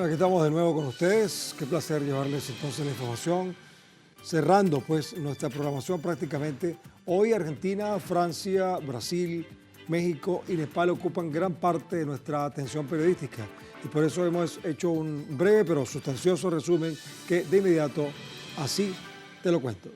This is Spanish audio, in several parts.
aquí estamos de nuevo con ustedes. Qué placer llevarles entonces la información. Cerrando pues nuestra programación prácticamente. Hoy Argentina, Francia, Brasil, México y Nepal ocupan gran parte de nuestra atención periodística. Y por eso hemos hecho un breve pero sustancioso resumen que de inmediato así te lo cuento.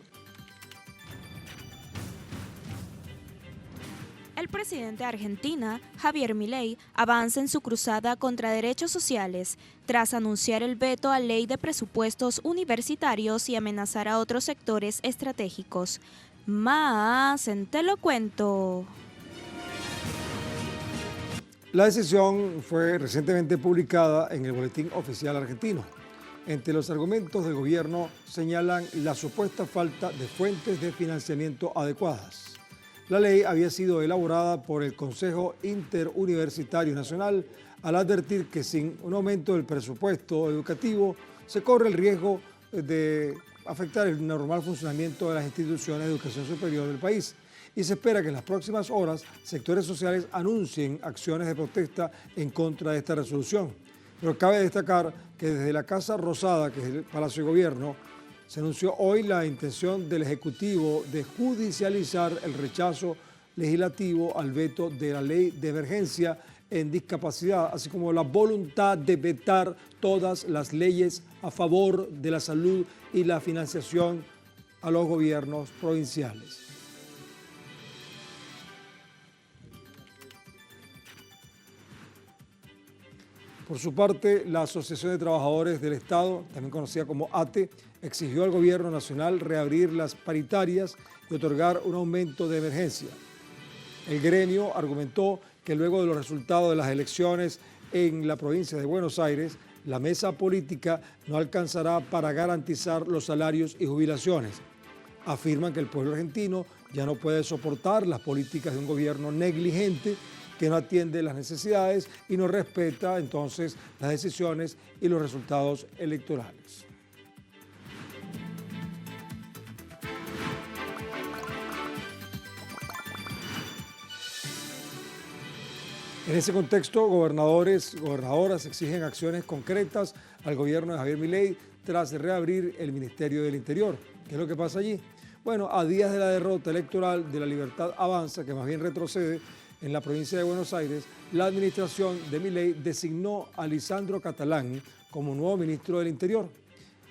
El presidente de Argentina, Javier Milei, avanza en su cruzada contra derechos sociales tras anunciar el veto a ley de presupuestos universitarios y amenazar a otros sectores estratégicos. Más en Te lo cuento. La decisión fue recientemente publicada en el Boletín Oficial Argentino. Entre los argumentos del gobierno señalan la supuesta falta de fuentes de financiamiento adecuadas. La ley había sido elaborada por el Consejo Interuniversitario Nacional al advertir que sin un aumento del presupuesto educativo se corre el riesgo de afectar el normal funcionamiento de las instituciones de educación superior del país. Y se espera que en las próximas horas sectores sociales anuncien acciones de protesta en contra de esta resolución. Pero cabe destacar que desde la Casa Rosada, que es el Palacio de Gobierno, se anunció hoy la intención del Ejecutivo de judicializar el rechazo legislativo al veto de la ley de emergencia en discapacidad, así como la voluntad de vetar todas las leyes a favor de la salud y la financiación a los gobiernos provinciales. Por su parte, la Asociación de Trabajadores del Estado, también conocida como ATE, exigió al Gobierno Nacional reabrir las paritarias y otorgar un aumento de emergencia. El gremio argumentó que luego de los resultados de las elecciones en la provincia de Buenos Aires, la mesa política no alcanzará para garantizar los salarios y jubilaciones. Afirman que el pueblo argentino ya no puede soportar las políticas de un gobierno negligente que no atiende las necesidades y no respeta entonces las decisiones y los resultados electorales. En ese contexto, gobernadoras exigen acciones concretas al gobierno de Javier Milei tras reabrir el Ministerio del Interior. ¿Qué es lo que pasa allí? Bueno, a días de la derrota electoral de La Libertad Avanza, que más bien retrocede en la provincia de Buenos Aires, la administración de Milei designó a Lisandro Catalán como nuevo ministro del Interior,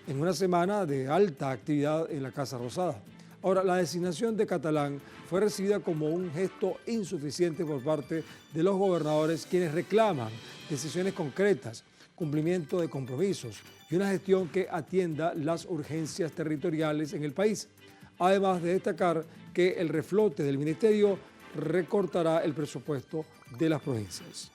en una semana de alta actividad en la Casa Rosada. Ahora, la designación de Catalán fue recibida como un gesto insuficiente por parte de los gobernadores, quienes reclaman decisiones concretas, cumplimiento de compromisos y una gestión que atienda las urgencias territoriales en el país. Además de destacar que el reflote del ministerio recortará el presupuesto de las provincias.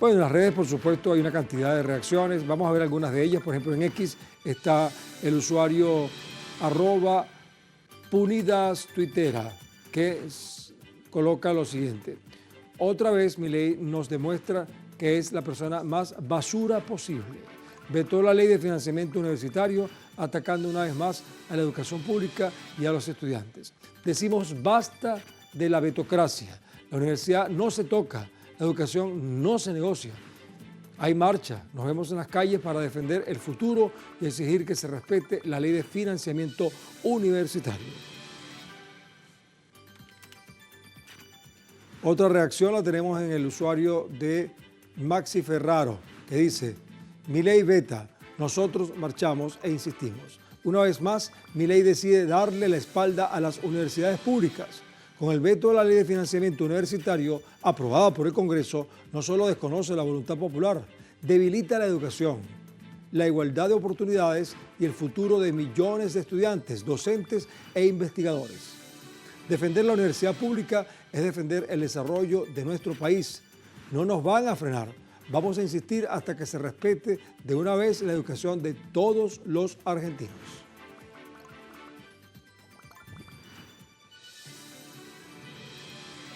Bueno, en las redes, por supuesto, hay una cantidad de reacciones. Vamos a ver algunas de ellas. Por ejemplo, en X está el usuario @punidastwittera, que coloca lo siguiente. Otra vez Milei nos demuestra que es la persona más basura posible. Vetó la ley de financiamiento universitario, atacando una vez más a la educación pública y a los estudiantes. Decimos basta de la vetocracia. La universidad no se toca. La educación no se negocia. Hay marcha, nos vemos en las calles para defender el futuro y exigir que se respete la ley de financiamiento universitario. Otra reacción la tenemos en el usuario de Maxi Ferraro, que dice: Milei veta, nosotros marchamos e insistimos. Una vez más, Milei decide darle la espalda a las universidades públicas. Con el veto de la ley de financiamiento universitario aprobada por el Congreso, no solo desconoce la voluntad popular, debilita la educación, la igualdad de oportunidades y el futuro de millones de estudiantes, docentes e investigadores. Defender la universidad pública es defender el desarrollo de nuestro país. No nos van a frenar. Vamos a insistir hasta que se respete de una vez la educación de todos los argentinos.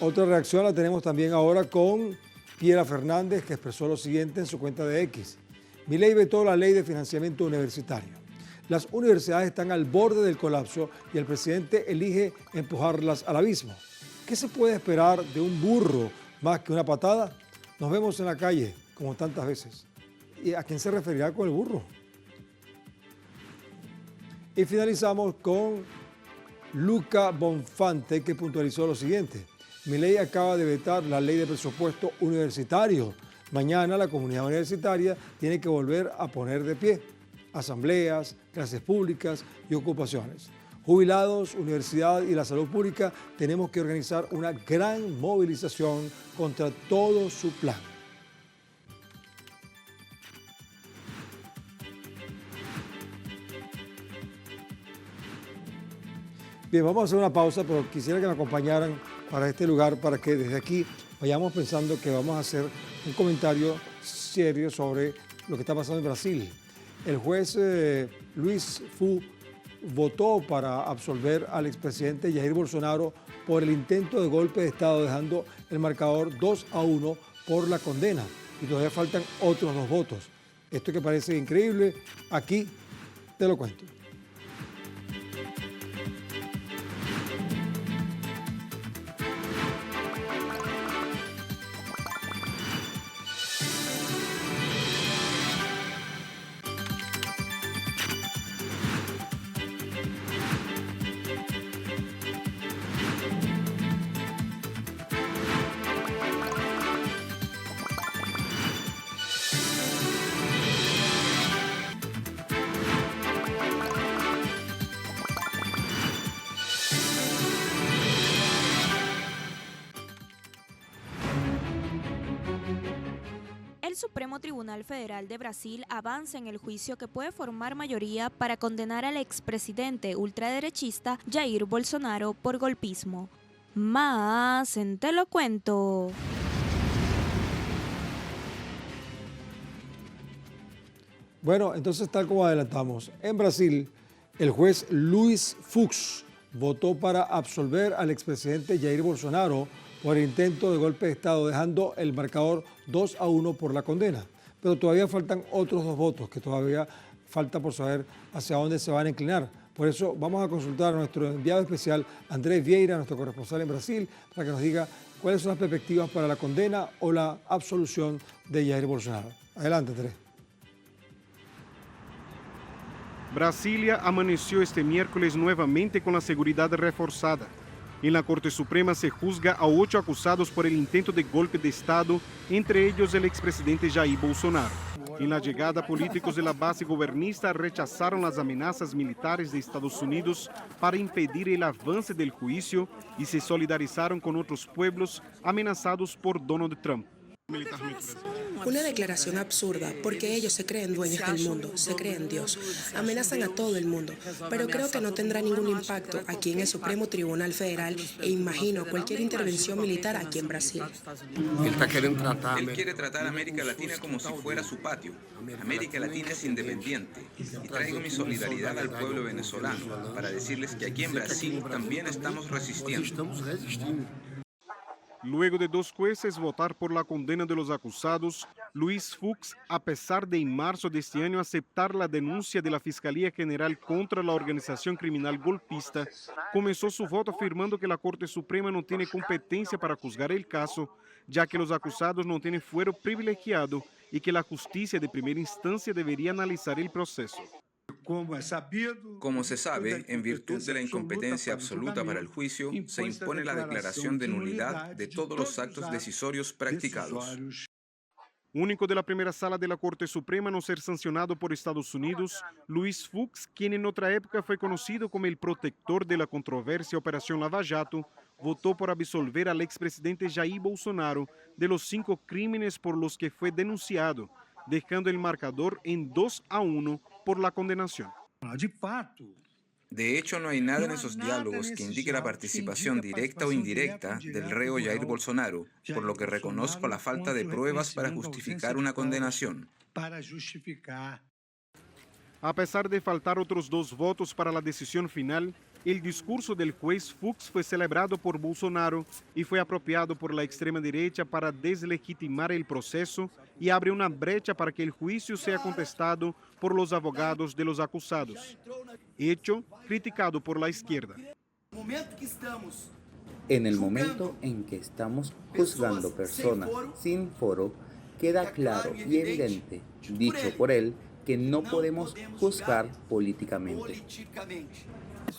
Otra reacción la tenemos también ahora con Piera Fernández, que expresó lo siguiente en su cuenta de X. Milei vetó la ley de financiamiento universitario. Las universidades están al borde del colapso y el presidente elige empujarlas al abismo. ¿Qué se puede esperar de un burro más que una patada? Nos vemos en la calle, como tantas veces. ¿Y a quién se referirá con el burro? Y finalizamos con Luca Bonfante, que puntualizó lo siguiente. Milei acaba de vetar la ley de presupuesto universitario. Mañana la comunidad universitaria tiene que volver a poner de pie asambleas, clases públicas y ocupaciones. Jubilados, universidad y la salud pública tenemos que organizar una gran movilización contra todo su plan. Bien, vamos a hacer una pausa, pero quisiera que me acompañaran para este lugar, para que desde aquí vayamos pensando que vamos a hacer un comentario serio sobre lo que está pasando en Brasil. El juez Luis Fux votó para absolver al expresidente Jair Bolsonaro por el intento de golpe de Estado, dejando el marcador 2-1 por la condena. Y todavía faltan otros 2 votos. Esto que parece increíble, aquí te lo cuento. El Supremo Tribunal Federal de Brasil avanza en el juicio que puede formar mayoría para condenar al expresidente ultraderechista Jair Bolsonaro por golpismo. Más en Te lo cuento. Bueno, entonces tal como adelantamos, en Brasil el juez Luis Fux votó para absolver al expresidente Jair Bolsonaro por el intento de golpe de Estado, dejando el marcador 2-1 por la condena. Pero todavía faltan otros 2 votos, que todavía falta por saber hacia dónde se van a inclinar. Por eso vamos a consultar a nuestro enviado especial, Andrés Vieira, nuestro corresponsal en Brasil, para que nos diga cuáles son las perspectivas para la condena o la absolución de Jair Bolsonaro. Adelante, Andrés. Brasilia amaneció este miércoles nuevamente con la seguridad reforzada. En la Corte Suprema se juzga a 8 acusados por el intento de golpe de Estado, entre ellos el expresidente Jair Bolsonaro. En la llegada, políticos de la base gobernista rechazaron las amenazas militares de Estados Unidos para impedir el avance del juicio y se solidarizaron con otros pueblos amenazados por Donald Trump. Una declaración absurda, porque ellos se creen dueños del mundo, se creen Dios, amenazan a todo el mundo, pero creo que no tendrá ningún impacto aquí en el Supremo Tribunal Federal e imagino cualquier intervención militar aquí en Brasil. Él quiere tratar a América Latina como si fuera su patio. América Latina es independiente y traigo mi solidaridad al pueblo venezolano para decirles que aquí en Brasil también estamos resistiendo. Luego de 2 jueces votar por la condena de los acusados, Luis Fux, a pesar de en marzo de este año aceptar la denuncia de la Fiscalía General contra la organización criminal golpista, comenzó su voto afirmando que la Corte Suprema no tiene competencia para juzgar el caso, ya que los acusados no tienen fuero privilegiado y que la justicia de primera instancia debería analizar el proceso. Como se sabe, en virtud de la incompetencia absoluta para el juicio, se impone la declaración de nulidad de todos los actos decisorios practicados. Único de la primera sala de la Corte Suprema a no ser sancionado por Estados Unidos, Luis Fux, quien en otra época fue conocido como el protector de la controversia Operación Lava Jato, votó por absolver al expresidente Jair Bolsonaro de los 5 crímenes por los que fue denunciado, dejando el marcador en 2-1 por la condenación. De hecho, no hay nada en esos diálogos que indique la participación directa o indirecta del reo Jair Bolsonaro, por lo que reconozco la falta de pruebas para justificar una condenación. A pesar de faltar otros 2 votos para la decisión final, El discurso del juez Fux fue celebrado por Bolsonaro y fue apropiado por la extrema derecha para deslegitimar el proceso y abre una brecha para que el juicio sea contestado por los abogados de los acusados, hecho criticado por la izquierda. En el momento en que estamos juzgando personas sin foro, queda claro y evidente, dicho por él, que no podemos juzgar políticamente.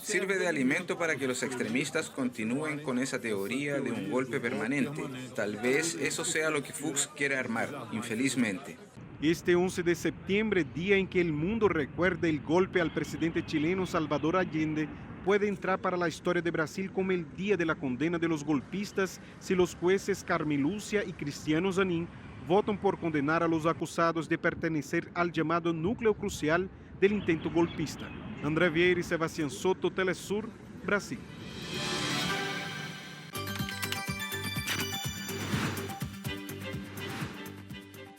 Sirve de alimento para que los extremistas continúen con esa teoría de un golpe permanente. Tal vez eso sea lo que Fux quiere armar, infelizmente. Este 11 de septiembre, día en que el mundo recuerda el golpe al presidente chileno Salvador Allende, puede entrar para la historia de Brasil como el día de la condena de los golpistas si los jueces Carmen Lúcia y Cristiano Zanin votan por condenar a los acusados de pertenecer al llamado núcleo crucial del intento golpista. André Vieira y Sebastián Soto, Telesur, Brasil.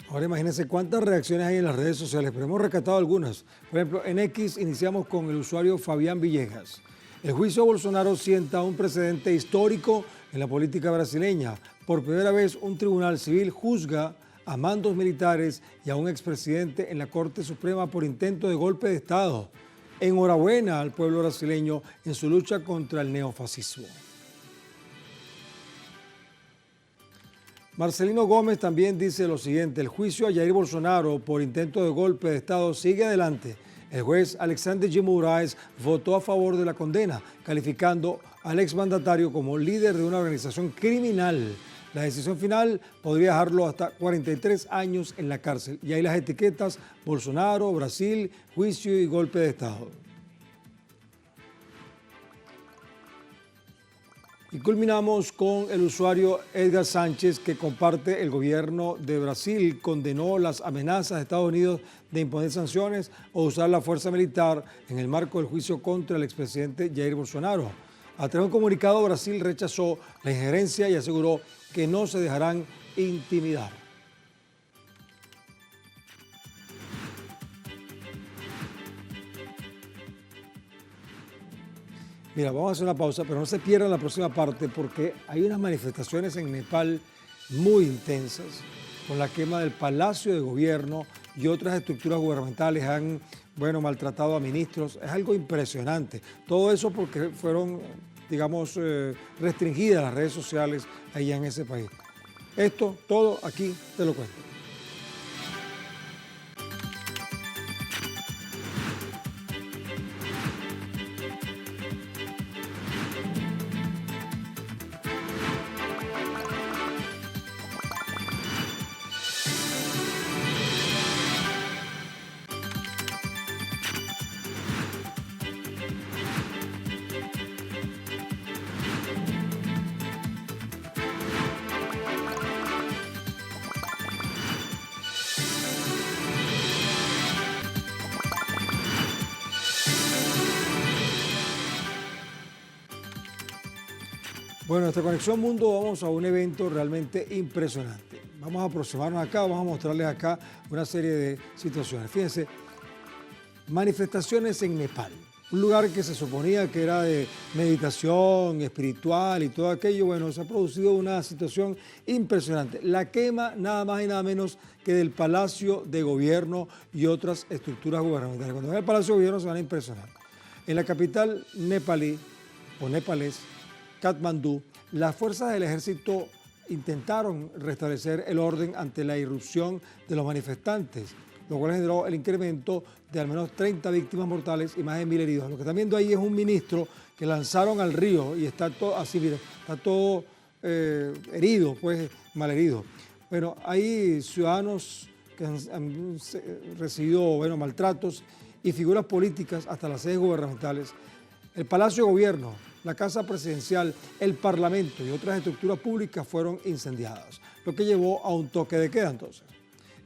Ahora imagínense cuántas reacciones hay en las redes sociales, pero hemos rescatado algunas. Por ejemplo, en X iniciamos con el usuario Fabián Villegas. El juicio a Bolsonaro sienta un precedente histórico en la política brasileña. Por primera vez, un tribunal civil juzga a mandos militares y a un expresidente en la Corte Suprema por intento de golpe de Estado. Enhorabuena al pueblo brasileño en su lucha contra el neofascismo. Marcelino Gómez también dice lo siguiente: el juicio a Jair Bolsonaro por intento de golpe de Estado sigue adelante. El juez Alexandre de Moraes votó a favor de la condena, calificando al exmandatario como líder de una organización criminal. La decisión final podría dejarlo hasta 43 años en la cárcel. Y ahí las etiquetas: Bolsonaro, Brasil, juicio y golpe de Estado. Y culminamos con el usuario Edgar Sánchez, que comparte: el gobierno de Brasil condenó las amenazas de Estados Unidos de imponer sanciones o usar la fuerza militar en el marco del juicio contra el expresidente Jair Bolsonaro. A través de un comunicado, Brasil rechazó la injerencia y aseguró que no se dejarán intimidar. Mira, vamos a hacer una pausa, pero no se pierdan la próxima parte porque hay unas manifestaciones en Nepal muy intensas con la quema del Palacio de Gobierno y otras estructuras gubernamentales. Han, maltratado a ministros. Es algo impresionante. Todo eso porque fueron, digamos, restringidas las redes sociales allá en ese país. Esto, todo aquí te lo cuento. Bueno, en nuestra Conexión Mundo vamos a un evento realmente impresionante. Vamos a aproximarnos acá, vamos a mostrarles acá una serie de situaciones. Fíjense, manifestaciones en Nepal, un lugar que se suponía que era de meditación espiritual y todo aquello. Bueno, se ha producido una situación impresionante. La quema nada más y nada menos que del Palacio de Gobierno y otras estructuras gubernamentales. Cuando vean el Palacio de Gobierno se van a impresionar. En la capital nepalí o nepalés, Katmandú, las fuerzas del ejército intentaron restablecer el orden ante la irrupción de los manifestantes, lo cual generó el incremento de al menos 30 víctimas mortales y más de 1.000 heridos. Lo que están viendo ahí es un ministro que lanzaron al río y está todo así, miren, está todo herido, pues malherido. Bueno, hay ciudadanos que han recibido maltratos y figuras políticas hasta las sedes gubernamentales. El Palacio de Gobierno, la Casa Presidencial, el Parlamento y otras estructuras públicas fueron incendiadas, lo que llevó a un toque de queda entonces.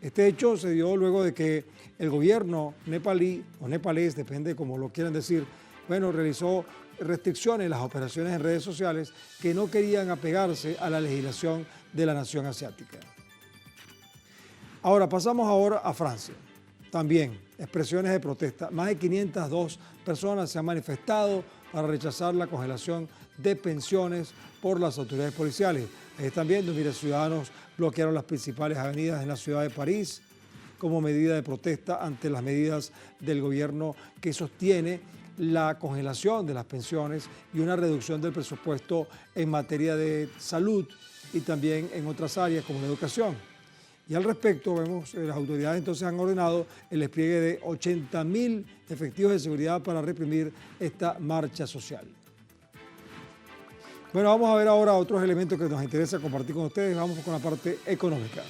Este hecho se dio luego de que el gobierno nepalí o nepalés, depende como lo quieran decir, realizó restricciones en las operaciones en redes sociales que no querían apegarse a la legislación de la nación asiática. Ahora, pasamos ahora a Francia. También expresiones de protesta. Más de 502 personas se han manifestado para rechazar la congelación de pensiones por las autoridades policiales. Ahí están viendo, mire, ciudadanos bloquearon las principales avenidas en la ciudad de París como medida de protesta ante las medidas del gobierno que sostiene la congelación de las pensiones y una reducción del presupuesto en materia de salud y también en otras áreas como la educación. Y al respecto, vemos las autoridades entonces han ordenado el despliegue de 80.000 efectivos de seguridad para reprimir esta marcha social. Bueno, vamos a ver ahora otros elementos que nos interesa compartir con ustedes. Vamos con la parte económica.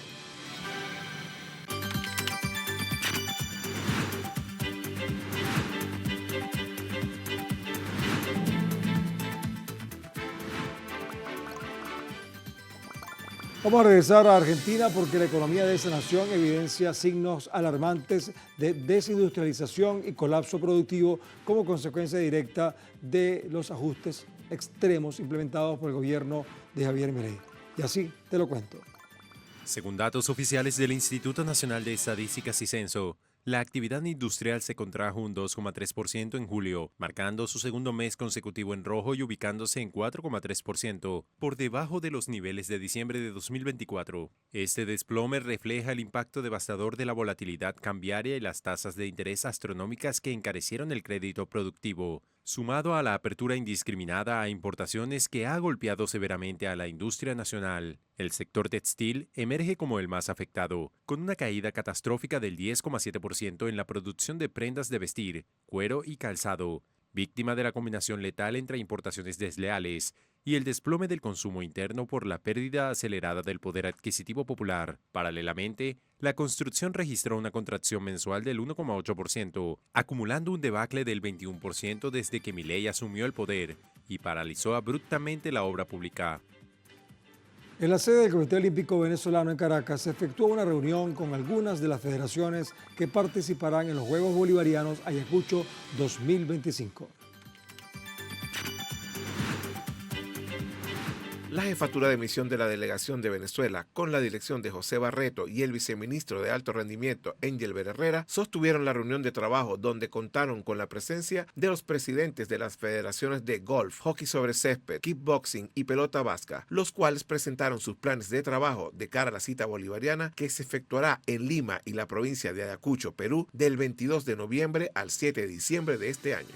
Vamos a regresar a Argentina porque la economía de esa nación evidencia signos alarmantes de desindustrialización y colapso productivo como consecuencia directa de los ajustes extremos implementados por el gobierno de Javier Milei. Y así te lo cuento. Según datos oficiales del Instituto Nacional de Estadísticas y Censo, la actividad industrial se contrajo un 2,3% en julio, marcando su segundo mes consecutivo en rojo y ubicándose en 4,3%, por debajo de los niveles de diciembre de 2024. Este desplome refleja el impacto devastador de la volatilidad cambiaria y las tasas de interés astronómicas que encarecieron el crédito productivo, sumado a la apertura indiscriminada a importaciones que ha golpeado severamente a la industria nacional. El sector textil emerge como el más afectado, con una caída catastrófica del 10,7% en la producción de prendas de vestir, cuero y calzado, víctima de la combinación letal entre importaciones desleales y el desplome del consumo interno por la pérdida acelerada del poder adquisitivo popular. Paralelamente, la construcción registró una contracción mensual del 1,8%, acumulando un debacle del 21% desde que Milei asumió el poder y paralizó abruptamente la obra pública. En la sede del Comité Olímpico Venezolano en Caracas se efectuó una reunión con algunas de las federaciones que participarán en los Juegos Bolivarianos Ayacucho 2025. La jefatura de misión de la delegación de Venezuela, con la dirección de José Barreto y el viceministro de Alto Rendimiento, Angel Herrera, sostuvieron la reunión de trabajo donde contaron con la presencia de los presidentes de las federaciones de golf, hockey sobre césped, kickboxing y pelota vasca, los cuales presentaron sus planes de trabajo de cara a la cita bolivariana que se efectuará en Lima y la provincia de Ayacucho, Perú, del 22 de noviembre al 7 de diciembre de este año.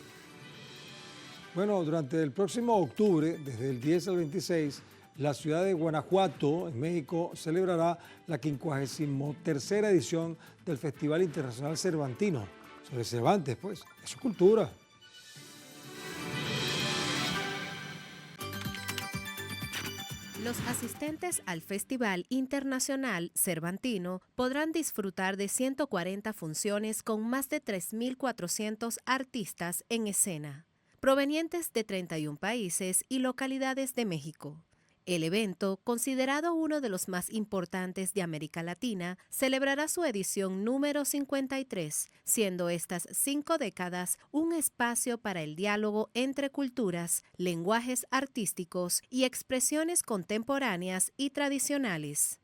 Bueno, durante el próximo octubre, desde el 10 al 26, la ciudad de Guanajuato, en México, celebrará la 53ª edición del Festival Internacional Cervantino. Sobre Cervantes, pues, es su cultura. Los asistentes al Festival Internacional Cervantino podrán disfrutar de 140 funciones con más de 3.400 artistas en escena, provenientes de 31 países y localidades de México. El evento, considerado uno de los más importantes de América Latina, celebrará su edición número 53, siendo estas 5 décadas un espacio para el diálogo entre culturas, lenguajes artísticos y expresiones contemporáneas y tradicionales.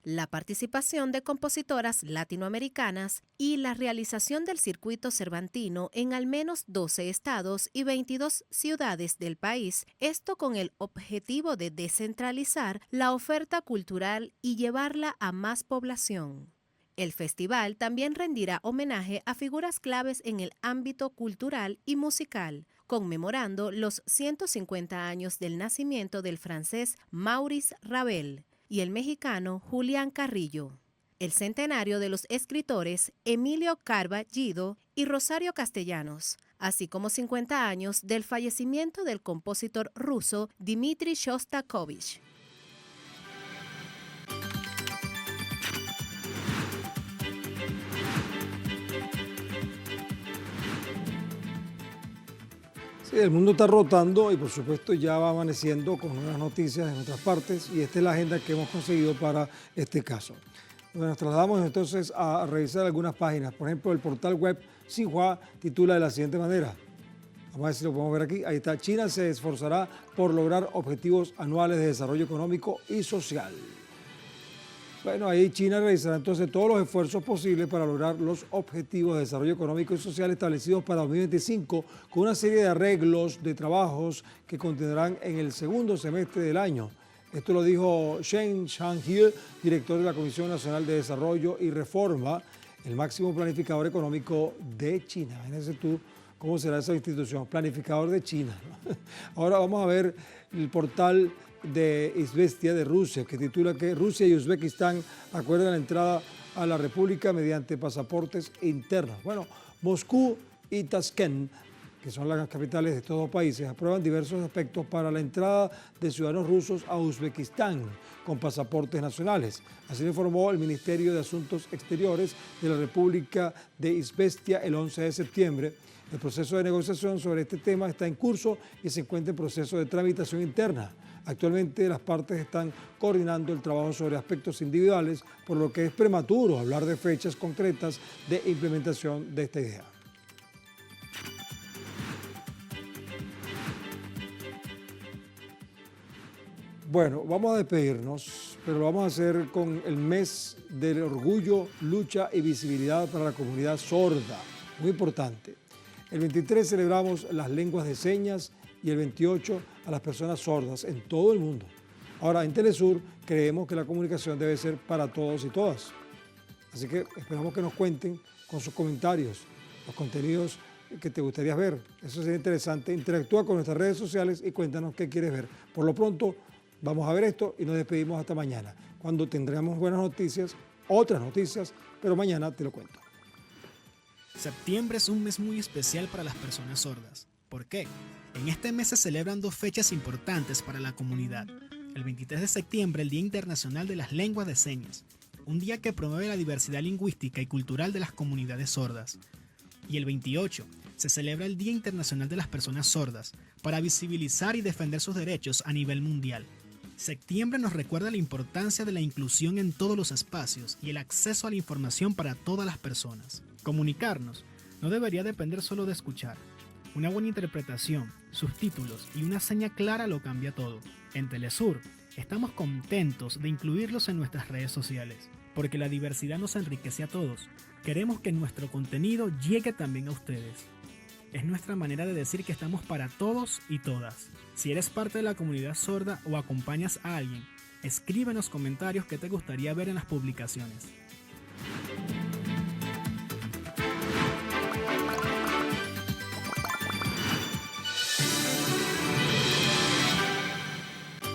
La participación de compositoras latinoamericanas y la realización del circuito cervantino en al menos 12 estados y 22 ciudades del país, esto con el objetivo de descentralizar la oferta cultural y llevarla a más población. El festival también rendirá homenaje a figuras claves en el ámbito cultural y musical, conmemorando los 150 años del nacimiento del francés Maurice Ravel y el mexicano Julián Carrillo, el centenario de los escritores Emilio Carballido y Rosario Castellanos, así como 50 años del fallecimiento del compositor ruso Dmitri Shostakovich. Sí, el mundo está rotando y por supuesto ya va amaneciendo con nuevas noticias en otras partes y esta es la agenda que hemos conseguido para este caso. Bueno, nos trasladamos entonces a revisar algunas páginas. Por ejemplo, el portal web Xinhua titula de la siguiente manera. Vamos a ver si lo podemos ver aquí. Ahí está. China se esforzará por lograr objetivos anuales de desarrollo económico y social. Bueno, ahí China realizará entonces todos los esfuerzos posibles para lograr los objetivos de desarrollo económico y social establecidos para 2025 con una serie de arreglos de trabajos que continuarán en el segundo semestre del año. Esto lo dijo Shen Shang-He, director de la Comisión Nacional de Desarrollo y Reforma, el máximo planificador económico de China. Imagínense tú cómo será esa institución, planificador de China, ¿no? Ahora vamos a ver el portal de Izvestia de Rusia, que titula que Rusia y Uzbekistán acuerdan la entrada a la República mediante pasaportes internos. Bueno, Moscú y Tashkent, que son las capitales de estos dos países, aprueban diversos aspectos para la entrada de ciudadanos rusos a Uzbekistán con pasaportes nacionales. Así lo informó el Ministerio de Asuntos Exteriores de la República de Izvestia el 11 de septiembre. El proceso de negociación sobre este tema está en curso y se encuentra en proceso de tramitación interna. Actualmente las partes están coordinando el trabajo sobre aspectos individuales, por lo que es prematuro hablar de fechas concretas de implementación de esta idea. Bueno, vamos a despedirnos, pero lo vamos a hacer con el mes del orgullo, lucha y visibilidad para la comunidad sorda. Muy importante. El 23 celebramos las lenguas de señas y el 28 a las personas sordas en todo el mundo. Ahora, en Telesur creemos que la comunicación debe ser para todos y todas. Así que esperamos que nos cuenten con sus comentarios los contenidos que te gustaría ver. Eso sería interesante. Interactúa con nuestras redes sociales y cuéntanos qué quieres ver. Por lo pronto, vamos a ver esto y nos despedimos hasta mañana, cuando tendremos buenas noticias, otras noticias, pero mañana te lo cuento. Septiembre es un mes muy especial para las personas sordas. ¿Por qué? En este mes se celebran dos fechas importantes para la comunidad. El 23 de septiembre, el Día Internacional de las Lenguas de Señas, un día que promueve la diversidad lingüística y cultural de las comunidades sordas. Y el 28 se celebra el Día Internacional de las Personas Sordas, para visibilizar y defender sus derechos a nivel mundial. Septiembre nos recuerda la importancia de la inclusión en todos los espacios y el acceso a la información para todas las personas. Comunicarnos no debería depender solo de escuchar. Una buena interpretación, subtítulos y una seña clara lo cambia todo. En Telesur estamos contentos de incluirlos en nuestras redes sociales, porque la diversidad nos enriquece a todos. Queremos que nuestro contenido llegue también a ustedes. Es nuestra manera de decir que estamos para todos y todas. Si eres parte de la comunidad sorda o acompañas a alguien, escríbenos comentarios que te gustaría ver en las publicaciones.